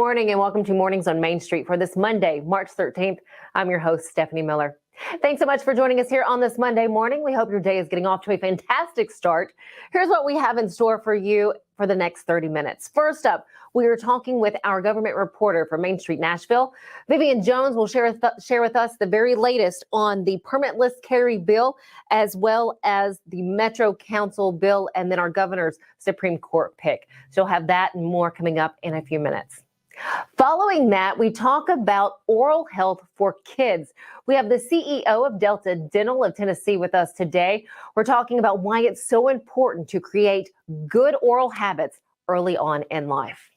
morning and welcome to Mornings on Main Street for this Monday, March 13th. I'm your host, Stefanie Miller. Thanks so much for joining us here on this Monday morning. We hope your day is getting off to a fantastic start. Here's what we have in store for you for the next 30 minutes. First up, we are talking with our government reporter for Main Street Nashville. Vivian Jones will share with us the very latest on the permitless carry bill, as well as the Metro Council bill, and then our governor's Supreme Court pick. She'll have that and more coming up in a few minutes. Following that, we talk about oral health for kids. We have the CEO of Delta Dental of Tennessee with us today. We're talking about why it's so important to create good oral habits early on in life.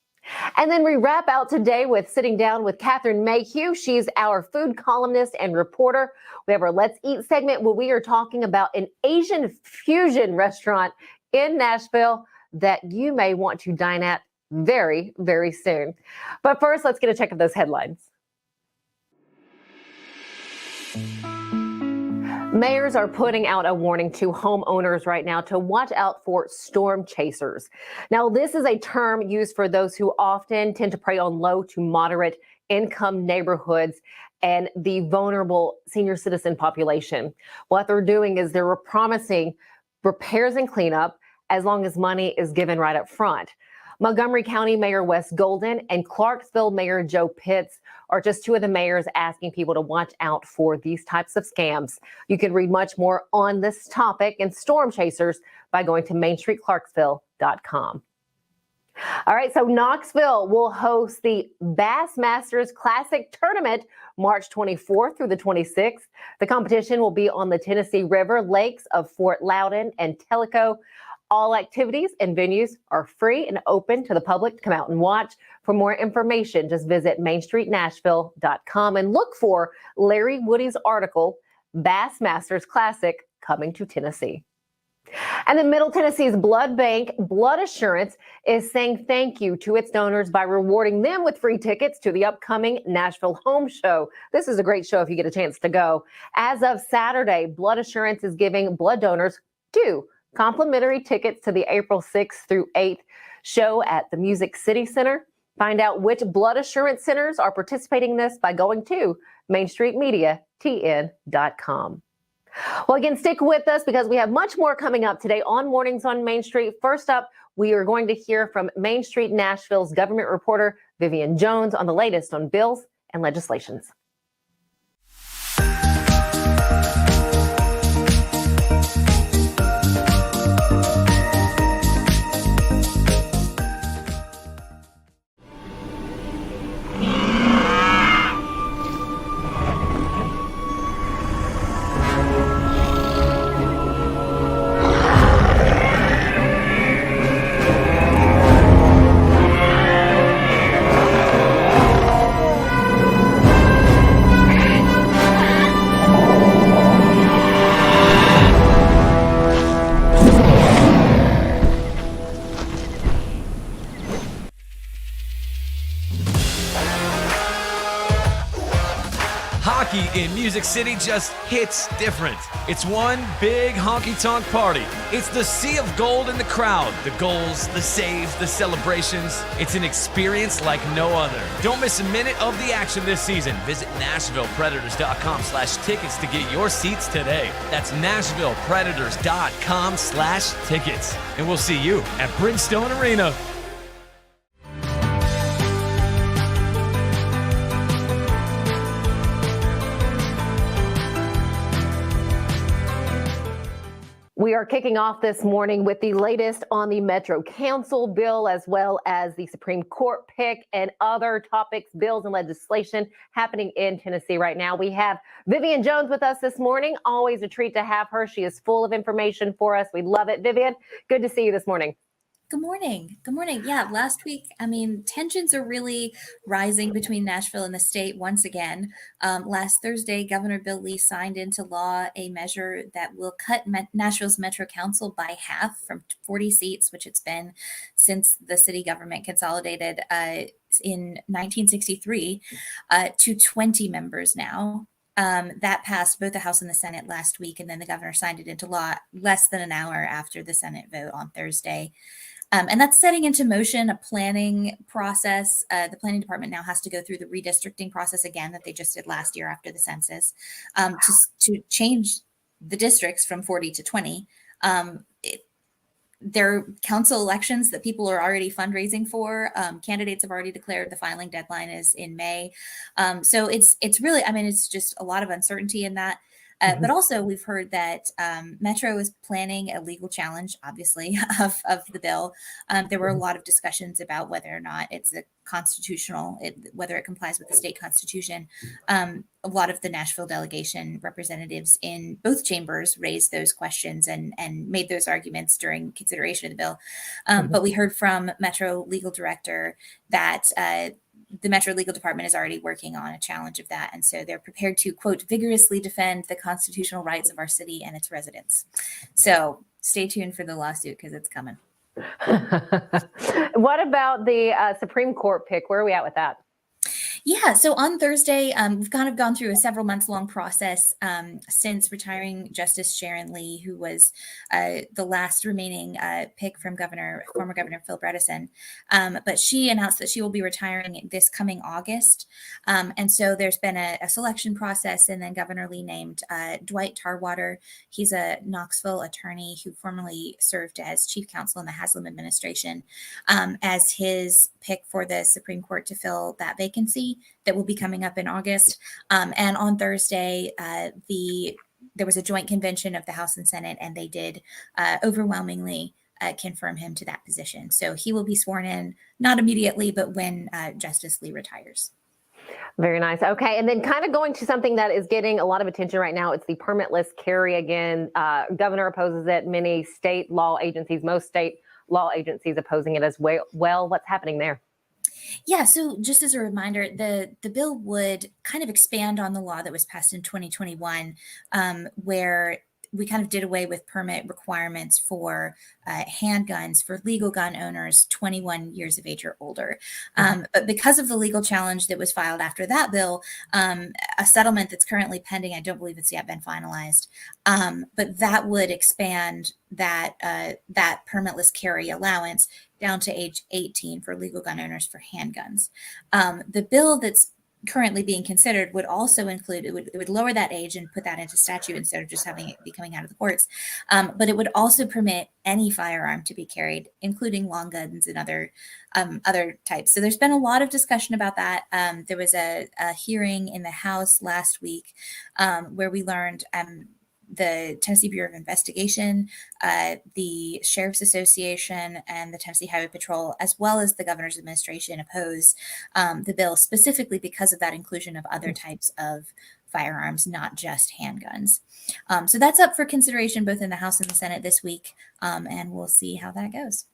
And then we wrap out today with sitting down with Catherine Mayhew. She's our food columnist and reporter. We have our Let's Eat segment where we are talking about an Asian fusion restaurant in Nashville that you may want to dine at very, very soon. But first, let's get a check of those headlines. Mayors are putting out a warning to homeowners right now to watch out for storm chasers. Now, this is a term used for those who often tend to prey on low to moderate income neighborhoods and the vulnerable senior citizen population. What they're doing is they're promising repairs and cleanup as long as money is given right up front. Montgomery County Mayor Wes Golden and Clarksville Mayor Joe Pitts are just two of the mayors asking people to watch out for these types of scams. You can read much more on this topic and storm chasers by going to mainstreetclarksville.com. All right, so Knoxville will host the Bassmasters Classic Tournament March 24th through the 26th. The competition will be on the Tennessee River lakes of Fort Loudon and Tellico. All activities and venues are free and open to the public to come out and watch. For more information, just visit mainstreetnashville.com and look for Larry Woody's article, Bassmasters Classic Coming to Tennessee. And then Middle Tennessee's blood bank, Blood Assurance, is saying thank you to its donors by rewarding them with free tickets to the upcoming Nashville Home Show. This is a great show if you get a chance to go. As of Saturday, Blood Assurance is giving blood donors complimentary tickets to the April 6th through 8th show at the Music City Center. Find out which blood assurance centers are participating in this by going to mainstreetmediatn.com. Well, again, stick with us because we have much more coming up today on Mornings on Main Street. First up, we are going to hear from Main Street Nashville's government reporter, Vivian Jones, on the latest on bills and legislations. In Music City just hits different. It's one big honky-tonk party. It's the sea of gold in the crowd. The goals, the saves, the celebrations. It's an experience like no other. Don't miss a minute of the action this season. Visit NashvillePredators.com/tickets to get your seats today. That's NashvillePredators.com/tickets. And we'll see you at Bridgestone Arena. We are kicking off this morning with the latest on the Metro Council bill, as well as the Supreme Court pick and other topics, bills, and legislation happening in Tennessee right now. We have Vivian Jones with us this morning. Always a treat to have her. She is full of information for us. We love it. Vivian, good to see you this morning. Good morning. Good morning. Yeah, last week, tensions are really rising between Nashville and the state once again. Last Thursday, Governor Bill Lee signed into law a measure that will cut Nashville's Metro Council by half from 40 seats, which it's been since the city government consolidated in 1963, to 20 members now. That passed both the House and the Senate last week, and then the governor signed it into law less than an hour after the Senate vote on Thursday. And that's setting into motion a planning process. The planning department now has to go through the redistricting process again that they just did last year after the census, to change the districts from 40 to 20. There are council elections that people are already fundraising for. Candidates have already declared the filing deadline is in May. So it's really, it's just a lot of uncertainty in that. But also we've heard that Metro is planning a legal challenge, obviously, of the bill. There were a lot of discussions about whether or not it's a constitutional, whether it complies with the state constitution. A lot of the Nashville delegation representatives in both chambers raised those questions and made those arguments during consideration of the bill. But we heard from Metro legal director that the Metro Legal Department is already working on a challenge of that. And so they're prepared to, quote, vigorously defend the constitutional rights of our city and its residents. So stay tuned for the lawsuit because it's coming. What about the Supreme Court pick? Where are we at with that? Yeah, so on Thursday, we've kind of gone through a several months long process since retiring Justice Sharon Lee, who was the last remaining pick from former Governor Phil Bredesen. But she announced that she will be retiring this coming August. And so there's been a selection process, and then Governor Lee named Dwight Tarwater. He's a Knoxville attorney who formerly served as chief counsel in the Haslam administration, as his pick for the Supreme Court to fill that vacancy that will be coming up in August. And on Thursday, there was a joint convention of the House and Senate, and they did overwhelmingly confirm him to that position. So he will be sworn in, not immediately, but when Justice Lee retires. Very nice. Okay. And then kind of going to something that is getting a lot of attention right now. It's the permitless carry again. Governor opposes it. Many state law agencies, most state law agencies opposing it as well. What's happening there? Yeah, so just as a reminder, the bill would kind of expand on the law that was passed in 2021, where we kind of did away with permit requirements for handguns for legal gun owners 21 years of age or older. But because of the legal challenge that was filed after that bill, a settlement that's currently pending, I don't believe it's yet been finalized, but that would expand that permitless carry allowance down to age 18 for legal gun owners for handguns. The bill that's currently being considered would also include, it would lower that age and put that into statute instead of just having it be coming out of the courts. But it would also permit any firearm to be carried, including long guns and other types. So there's been a lot of discussion about that. There was a hearing in the House last week where we learned the Tennessee Bureau of Investigation, the Sheriff's Association, and the Tennessee Highway Patrol, as well as the governor's administration, oppose the bill specifically because of that inclusion of other types of firearms, not just handguns. So that's up for consideration both in the House and the Senate this week, and we'll see how that goes.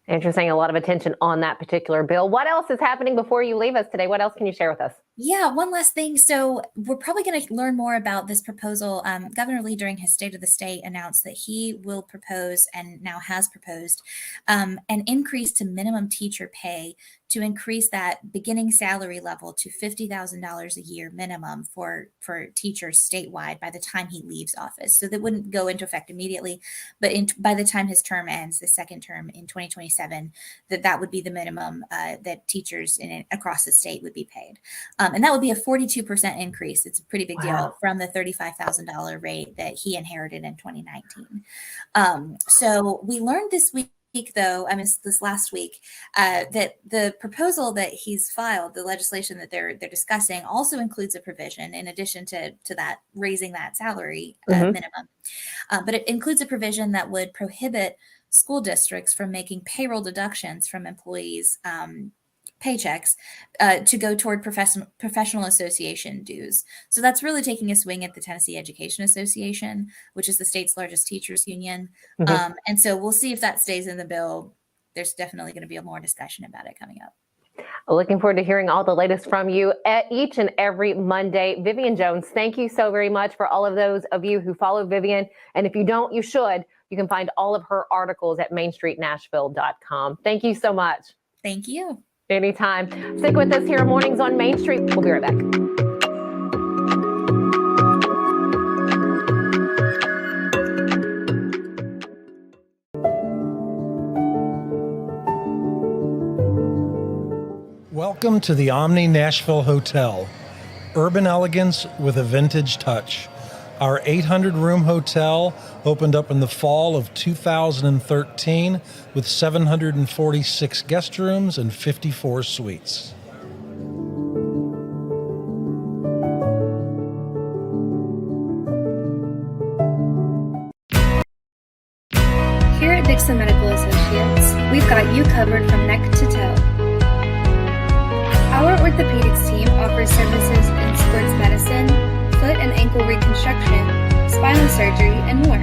Interesting. A lot of attention on that particular bill. What else is happening before you leave us today? What else can you share with us? Yeah, one last thing. So we're probably going to learn more about this proposal. Governor Lee, during his State of the State, announced that he will propose, and now has proposed, an increase to minimum teacher pay to increase that beginning salary level to $50,000 a year minimum for teachers statewide by the time he leaves office. So that wouldn't go into effect immediately, but by the time his term ends, the second term in 2027, that would be the minimum that teachers across the state would be paid. And that would be a 42% increase. It's a pretty big deal from the $35,000 rate that he inherited in 2019. So we learned this week, though, this last week, that the proposal that he's filed, the legislation that they're discussing, also includes a provision in addition to that, raising that salary minimum. But it includes a provision that would prohibit school districts from making payroll deductions from employees' paychecks to go toward professional association dues. So that's really taking a swing at the Tennessee Education Association, which is the state's largest teachers union. And so we'll see if that stays in the bill. There's definitely going to be more discussion about it coming up. Looking forward to hearing all the latest from you each and every Monday. Vivian Jones, thank you so very much for all of those of you who follow Vivian. And if you don't, you should. You can find all of her articles at mainstreetnashville.com. Thank you so much. Thank you. Anytime. Stick with us here on Mornings on Main Street. We'll be right back. Welcome to the Omni Nashville Hotel. Urban elegance with a vintage touch. Our 800-room hotel opened up in the fall of 2013 with 746 guest rooms and 54 suites. Here at Dixon Medical Associates, we've got you covered from neck to toe. Our orthopedics team offers services in sports medicine, foot and ankle reconstruction, spinal surgery, and more.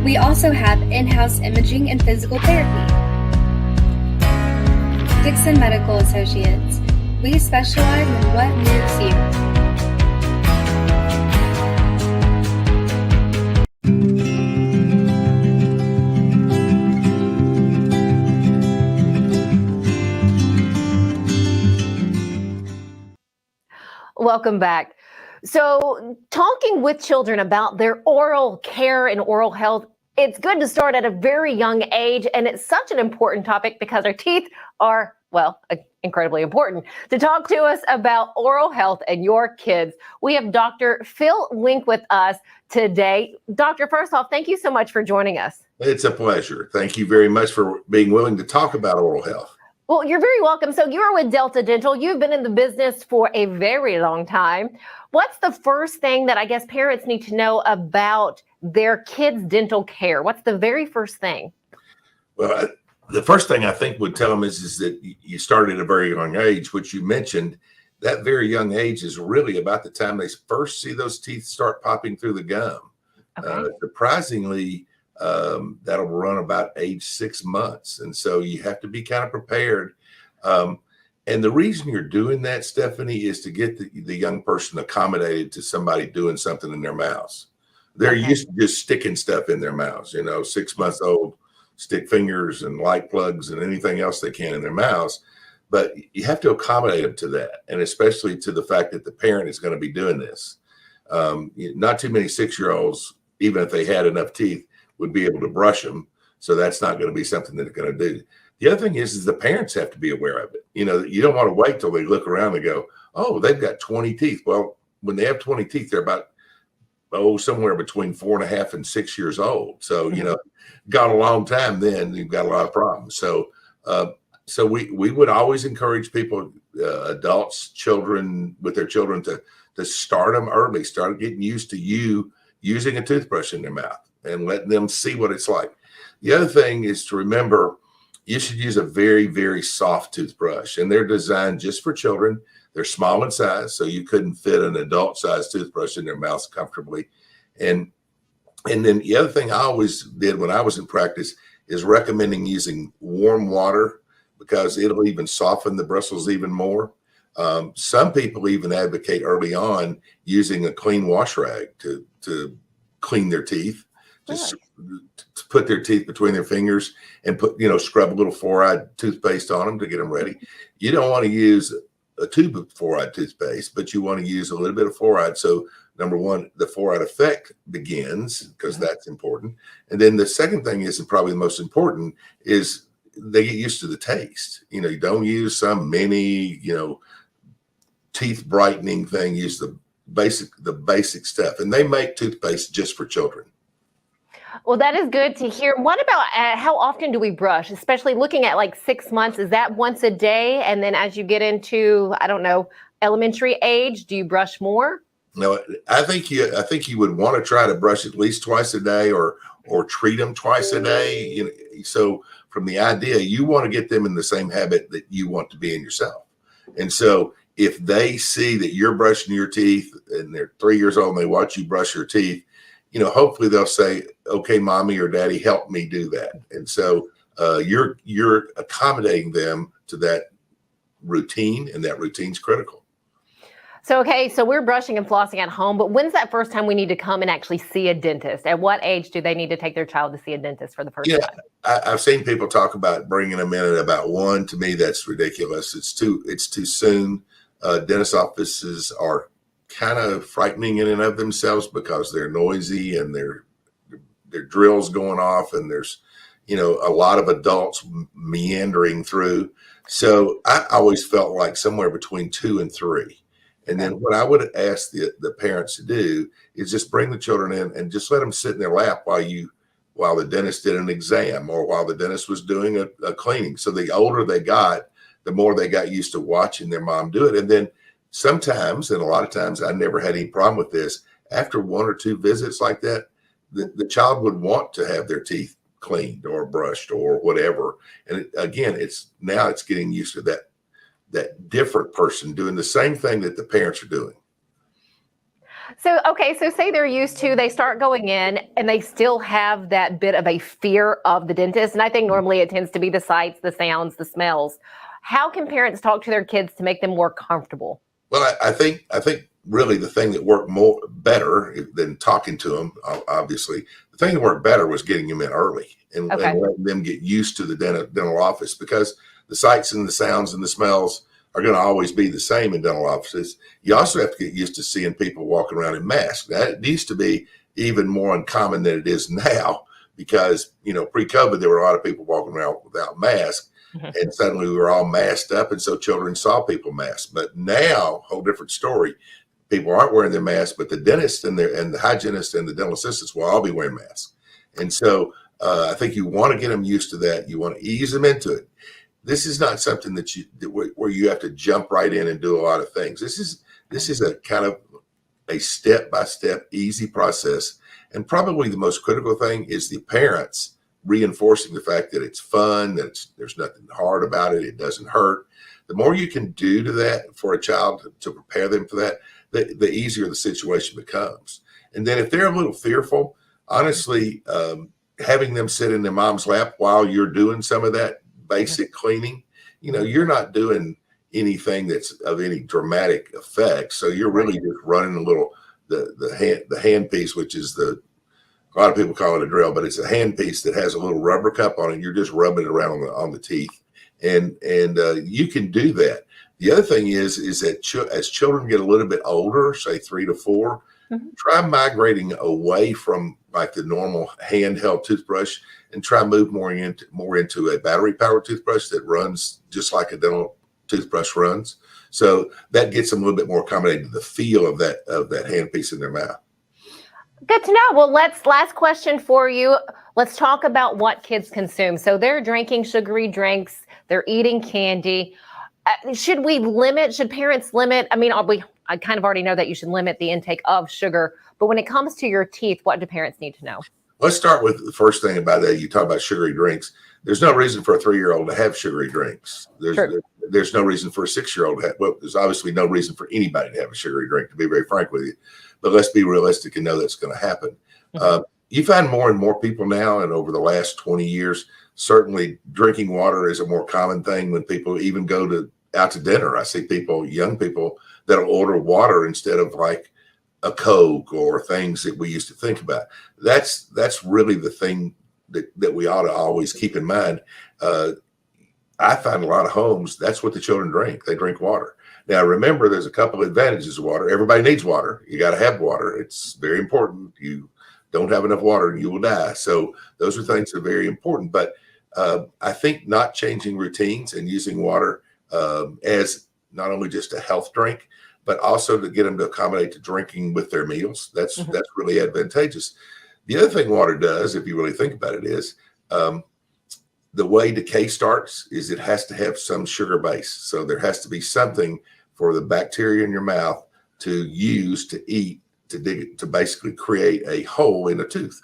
We also have in-house imaging and physical therapy. Dixon Medical Associates. We specialize in what moves you. Welcome back. So, talking with children about their oral care and oral health, it's good to start at a very young age, and it's such an important topic because our teeth are, well, incredibly important. To talk to us about oral health and your kids, we have Dr. Phil Wenk with us today. Doctor, first off, thank you so much for joining us. It's a pleasure. Thank you very much for being willing to talk about oral health. Well, you're very welcome. So you are with Delta Dental. You've been in the business for a very long time. What's the first thing that I guess parents need to know about their kids' dental care? What's the very first thing? Well, the first thing I think would tell them is that you started at a very young age, which you mentioned. That very young age is really about the time they first see those teeth start popping through the gum. Okay. Surprisingly, that'll run about age 6 months. And so you have to be kind of prepared. And the reason you're doing that, Stefanie, is to get the young person accommodated to somebody doing something in their mouths. They're used to just sticking stuff in their mouths, 6 months old, stick fingers and light plugs and anything else they can in their mouths. But you have to accommodate them to that. And especially to the fact that the parent is going to be doing this. Not too many 6-year-olds, even if they had enough teeth, would be able to brush them. So that's not going to be something that they're going to do. The other thing is the parents have to be aware of it. You don't want to wait till they look around and go, oh, they've got 20 teeth. Well, when they have 20 teeth, they're about, somewhere between 4.5 and 6 years old. So, got a long time then, you've got a lot of problems. So, we would always encourage people, adults, children, with their children to start them early, start getting used to you using a toothbrush in their mouth and letting them see what it's like. The other thing is to remember, you should use a very, very soft toothbrush, and they're designed just for children. They're small in size, so you couldn't fit an adult-sized toothbrush in their mouths comfortably. And then the other thing I always did when I was in practice is recommending using warm water because it'll even soften the bristles even more. Some people even advocate early on using a clean wash rag to clean their teeth. Just to put their teeth between their fingers and scrub a little fluoride toothpaste on them to get them ready. You don't want to use a tube of fluoride toothpaste, but you want to use a little bit of fluoride. So number one, the fluoride effect begins because that's important. And then the second thing is, and probably the most important, is they get used to the taste. You don't use some mini, teeth brightening thing. Use the basic stuff. And they make toothpaste just for children. Well, that is good to hear. What about how often do we brush, especially looking at like 6 months? Is that once a day? And then as you get into, elementary age, do you brush more? No, I think you would want to try to brush at least twice a day or treat them twice a day. So from the idea, you want to get them in the same habit that you want to be in yourself. And so if they see that you're brushing your teeth and they're 3 years old and they watch you brush your teeth, hopefully they'll say, okay, mommy or daddy, help me do that. And so you're accommodating them to that routine, and that routine's critical. So we're brushing and flossing at home, but when's that first time we need to come and actually see a dentist? At what age do they need to take their child to see a dentist for the first time? I've seen people talk about bringing them in at about 1. To me, that's ridiculous. It's too soon. Dentist offices are kind of frightening in and of themselves because they're noisy and their drills going off, and there's a lot of adults meandering through. So I always felt like somewhere between 2 and 3. And then what I would ask the parents to do is just bring the children in and just let them sit in their lap while the dentist did an exam or while the dentist was doing a cleaning. So the older they got, the more they got used to watching their mom do it. And then sometimes, and a lot of times, I never had any problem with this, after 1 or 2 visits like that, the child would want to have their teeth cleaned or brushed or whatever. And again, it's getting used to that different person doing the same thing that the parents are doing. So say they're used to, they start going in and they still have that bit of a fear of the dentist. And I think normally it tends to be the sights, the sounds, the smells. How can parents talk to their kids to make them more comfortable? Well, I think really the thing that worked better than talking to them, obviously, the thing that worked better was getting them in early and letting them get used to the dental office, because the sights and the sounds and the smells are going to always be the same in dental offices. You also have to get used to seeing people walking around in masks. That needs to be even more uncommon than it is now, because, pre-COVID, there were a lot of people walking around without masks. And suddenly we were all masked up, and so children saw people masked. But now, whole different story. People aren't wearing their masks, but the dentist and the hygienist and the dental assistants will all be wearing masks. And so I think you want to get them used to that. You want to ease them into it. This is not something where you have to jump right in and do a lot of things. This is a kind of a step-by-step easy process. And probably the most critical thing is the parents reinforcing the fact that it's fun, that there's nothing hard about it, it doesn't hurt. The more you can do to that for a child to prepare them for that, the easier the situation becomes. And then if they're a little fearful, honestly, having them sit in their mom's lap while you're doing some of that basic cleaning, you're not doing anything that's of any dramatic effect. So you're really just running a little, the hand piece, which is a lot of people call it a drill, but it's a hand piece that has a little rubber cup on it. You're just rubbing it around on the teeth, and you can do that. The other thing is that as children get a little bit older, say 3 to 4, try migrating away from like the normal handheld toothbrush and try move more into a battery powered toothbrush that runs just like a dental toothbrush runs. So that gets them a little bit more accommodated to the feel of that hand piece in their mouth. Good to know. Well, last question for you. Let's talk about what kids consume. So they're drinking sugary drinks, they're eating candy. Should parents limit? I mean, I kind of already know that you should limit the intake of sugar, but when it comes to your teeth, what do parents need to know? Let's start with the first thing about that. You talk about sugary drinks. There's no reason for a 3-year-old to have sugary drinks. There's no reason for a 6-year-old to have, well, there's obviously no reason for anybody to have a sugary drink, to be very frank with you. But let's be realistic and know that's going to happen. You find more and more people now, and over the last 20 years, certainly drinking water is a more common thing when people even go out to dinner. I see young people that'll order water instead of like a Coke or things that we used to think about. That's really the thing that we ought to always keep in mind. I find a lot of homes, that's what the children drink. They drink water. Now, remember, there's a couple of advantages of water. Everybody needs water. You got to have water. It's very important. You don't have enough water and you will die. So those are things that are very important. But I think not changing routines and using water as not only just a health drink, but also to get them to accommodate to drinking with their meals. That's really advantageous. The other thing water does, if you really think about it, is the way decay starts is it has to have some sugar base. So there has to be something for the bacteria in your mouth to use to eat, to basically create a hole in a tooth.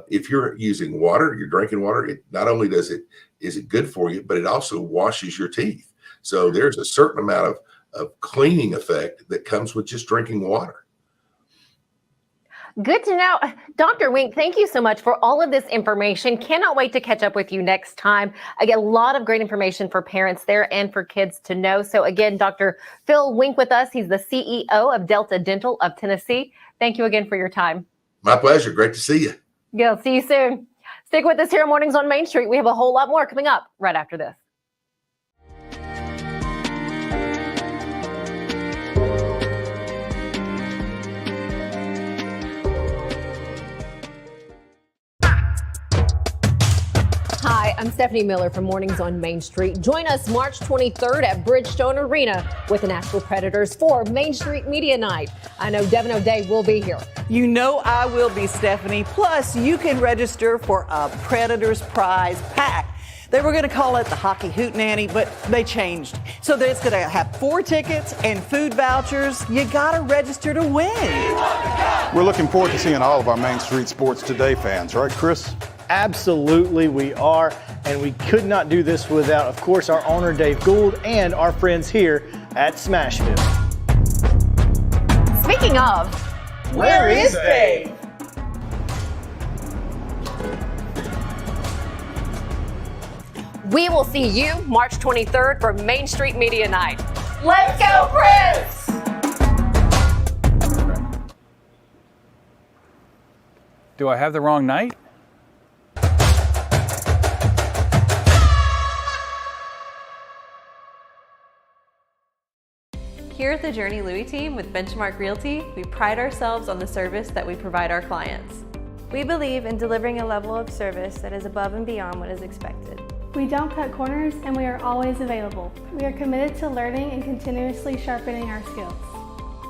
If you're using water, you're drinking water, it not only is it good for you, but it also washes your teeth. So there's a certain amount of cleaning effect that comes with just drinking water. Good to know. Dr. Wenk, thank you so much for all of this information. Cannot wait to catch up with you next time. I get a lot of great information for parents there and for kids to know. So again, Dr. Phil Wenk with us. He's the CEO of Delta Dental of Tennessee. Thank you again for your time. My pleasure. Great to see you. Yeah, see you soon. Stick with us here on Mornings on Main Street. We have a whole lot more coming up right after this. Hi, I'm Stefanie Miller from Mornings on Main Street. Join us March 23rd at Bridgestone Arena with the Nashville Predators for Main Street Media Night. I know Devin O'Day will be here. You know I will be, Stephanie. Plus, you can register for a Predators prize pack. They were going to call it the Hockey Hootenanny, but they changed. So that it's going to have 4 tickets and food vouchers. You got to register to win. We're looking forward to seeing all of our Main Street Sports Today fans, right, Chris? Absolutely, we are. And we could not do this without, of course, our owner, Dave Gould, and our friends here at Smashville. Speaking of, Where is Dave? we will see you March 23rd for Main Street Media Night. Let's go, Prince! Do I have the wrong night? Here at the Journey Louis team with Benchmark Realty, we pride ourselves on the service that we provide our clients. We believe in delivering a level of service that is above and beyond what is expected. We don't cut corners and we are always available. We are committed to learning and continuously sharpening our skills.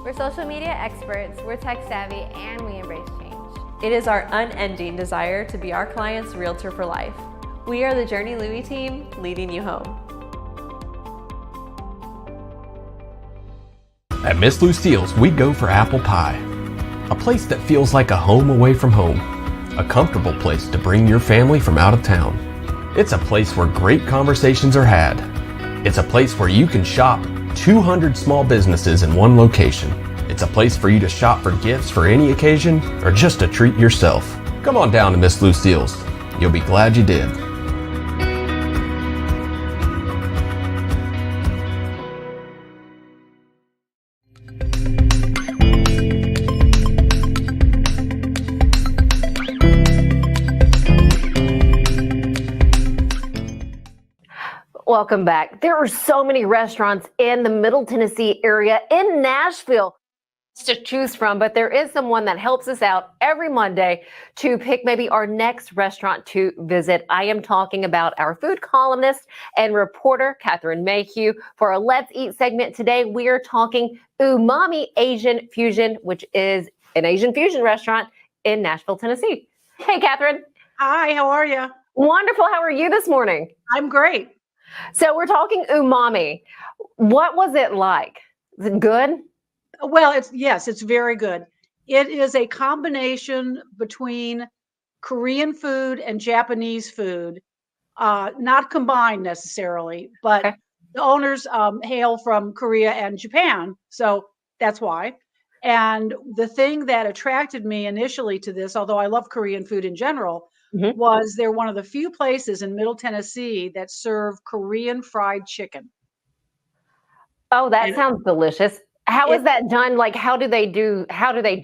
We're social media experts, we're tech savvy, and we embrace change. It is our unending desire to be our client's realtor for life. We are the Journey Louis team, leading you home. At Miss Lucille's, we go for apple pie. A place that feels like a home away from home. A comfortable place to bring your family from out of town. It's a place where great conversations are had. It's a place where you can shop 200 small businesses in one location. It's a place for you to shop for gifts for any occasion or just to treat yourself. Come on down to Miss Lucille's. You'll be glad you did. Welcome back. There are so many restaurants in the Middle Tennessee area in Nashville to choose from, but there is someone that helps us out every Monday to pick maybe our next restaurant to visit. I am talking about our food columnist and reporter, Catherine Mayhew. For our Let's Eat segment today, we are talking Umami Asian Fusion, which is an Asian fusion restaurant in Nashville, Tennessee. Hey, Catherine. Hi, how are you? Wonderful. How are you this morning? I'm great. So we're talking umami. What was it like? Is it good? Well, it's very good. It is a combination between Korean food and Japanese food, not combined necessarily, but Okay. the owners hail from Korea and Japan, so that's why. And the thing that attracted me initially to this, although I love Korean food in general, was they're one of the few places in Middle Tennessee that serve Korean fried chicken. Oh, that And sounds delicious. How is it, that done? Like, how do they do it? How do they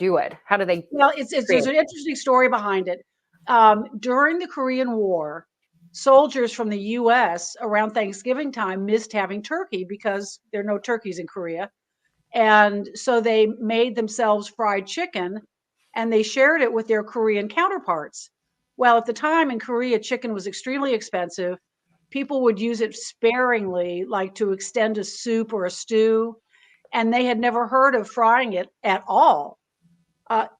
well, it's create there's it? an interesting story behind it. During the Korean War, soldiers from the U.S. around Thanksgiving time missed having turkey because there are no turkeys in Korea. And so they made themselves fried chicken and they shared it with their Korean counterparts. Well, at the time in Korea, chicken was extremely expensive. People would use it sparingly, like to extend a soup or a stew, and they had never heard of frying it at all.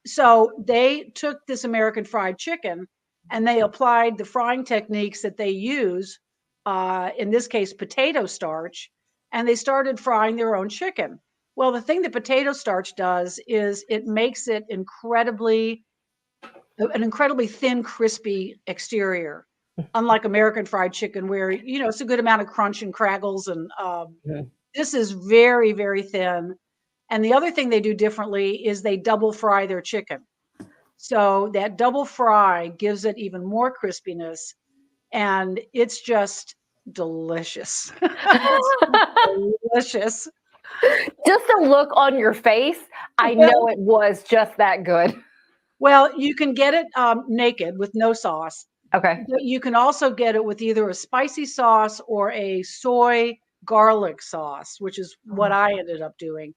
So they took this American fried chicken and they applied the frying techniques that they use, in this case, potato starch, and they started frying their own chicken. Well, the thing that potato starch does is it makes it an incredibly thin, crispy exterior, unlike American fried chicken, where it's a good amount of crunch and craggles, and this is very, very thin. And the other thing they do differently is they double fry their chicken, so that double fry gives it even more crispiness, and it's just delicious. It's delicious. Just the look on your face, I know it was just that good. Well, you can get it naked with no sauce. Okay. But you can also get it with either a spicy sauce or a soy garlic sauce, which is what I ended up doing.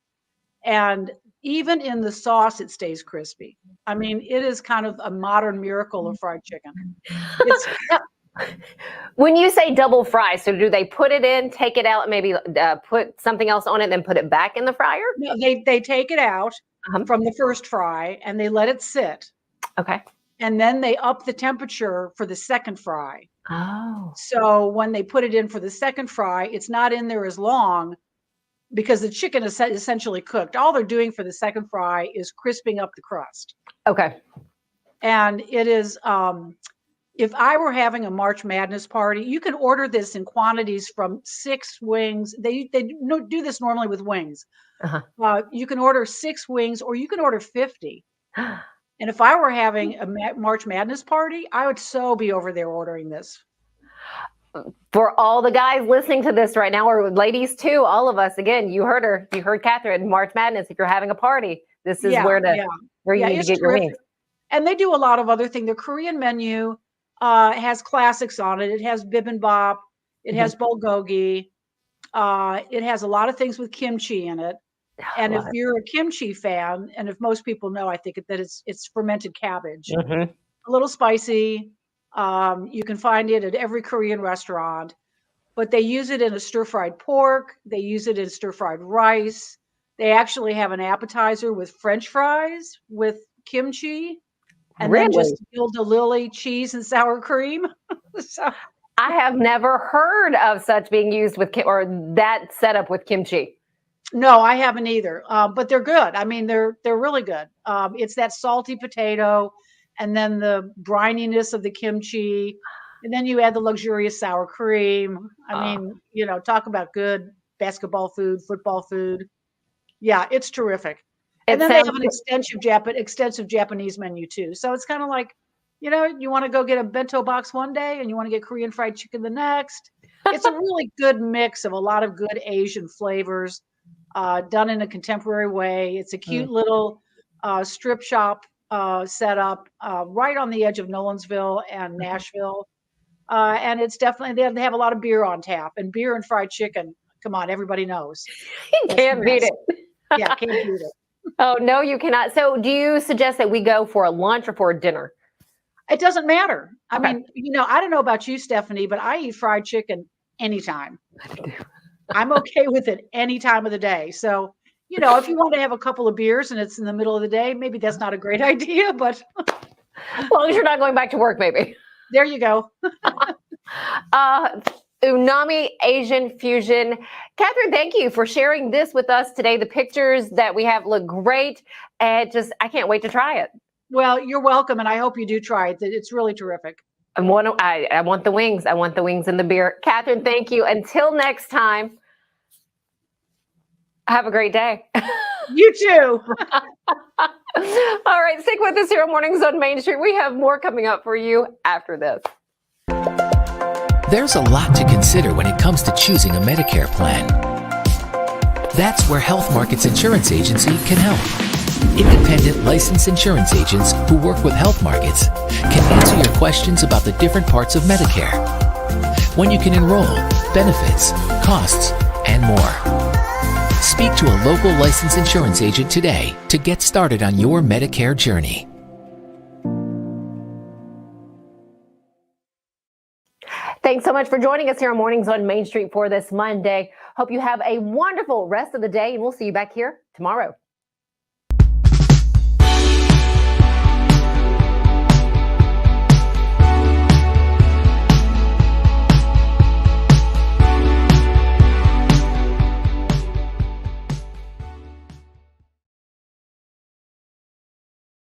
And even in the sauce, it stays crispy. I mean, it is kind of a modern miracle of fried chicken. It's When you say double fry, so do they put it in, take it out, and maybe put something else on it, then put it back in the fryer? No, they take it out from the first fry and they let it sit. Okay. And then they up the temperature for the second fry. Oh. So when they put it in for the second fry, it's not in there as long because the chicken is essentially cooked. All they're doing for the second fry is crisping up the crust. Okay. And it is, if I were having a March Madness party, you can order this in quantities from 6 wings. They do this normally with wings. You can order 6 wings or you can order 50. And if I were having a March Madness party, I would so be over there ordering this. For all the guys listening to this right now, or ladies too, all of us, again, you heard her, you heard Catherine, March Madness, if you're having a party, this is where you need to get your wings. And they do a lot of other things. The Korean menu has classics on it. It has bibimbap. It has bulgogi. It has a lot of things with kimchi in it. And if you're a kimchi fan, and if most people know, I think that it's fermented cabbage, a little spicy. You can find it at every Korean restaurant, but they use it in a stir-fried pork. They use it in stir-fried rice. They actually have an appetizer with French fries with kimchi, and then just a lily cheese and sour cream. So I have never heard of such being used with or that setup with kimchi. No, I haven't either. But they're good. I mean, they're really good. It's that salty potato, and then the brininess of the kimchi, and then you add the luxurious sour cream. I mean, talk about good basketball food, football food. Yeah, it's terrific. And then they have an extensive Japanese menu too. So it's kind of like, you want to go get a bento box one day and you want to get Korean fried chicken the next. It's a really good mix of a lot of good Asian flavors, done in a contemporary way. It's a cute little strip shop setup right on the edge of Nolensville and Nashville. And it's definitely, they have a lot of beer on tap, and beer and fried chicken. Come on, everybody knows. You can't beat it. Yeah, can't beat it. Oh, no, you cannot. So do you suggest that we go for a lunch or for a dinner? It doesn't matter. I mean, I don't know about you, Stephanie, but I eat fried chicken anytime. I'm okay with it any time of the day. So, if you want to have a couple of beers and it's in the middle of the day, maybe that's not a great idea, but as long as you're not going back to work, maybe. There you go. Umami Asian Fusion. Catherine, thank you for sharing this with us today. The pictures that we have look great, and I can't wait to try it. Well, you're welcome, and I hope you do try it. It's really terrific. I want the wings. I want the wings and the beer. Catherine, thank you. Until next time, have a great day. You too. All right, stick with us here on Mornings on Main Street. We have more coming up for you after this. There's a lot to consider when it comes to choosing a Medicare plan. That's where Health Markets Insurance Agency can help. Independent licensed insurance agents who work with Health Markets can answer your questions about the different parts of Medicare, when you can enroll, benefits, costs, and more. Speak to a local licensed insurance agent today to get started on your Medicare journey. Thanks so much for joining us here on Mornings on Main Street for this Monday. Hope you have a wonderful rest of the day, and we'll see you back here tomorrow.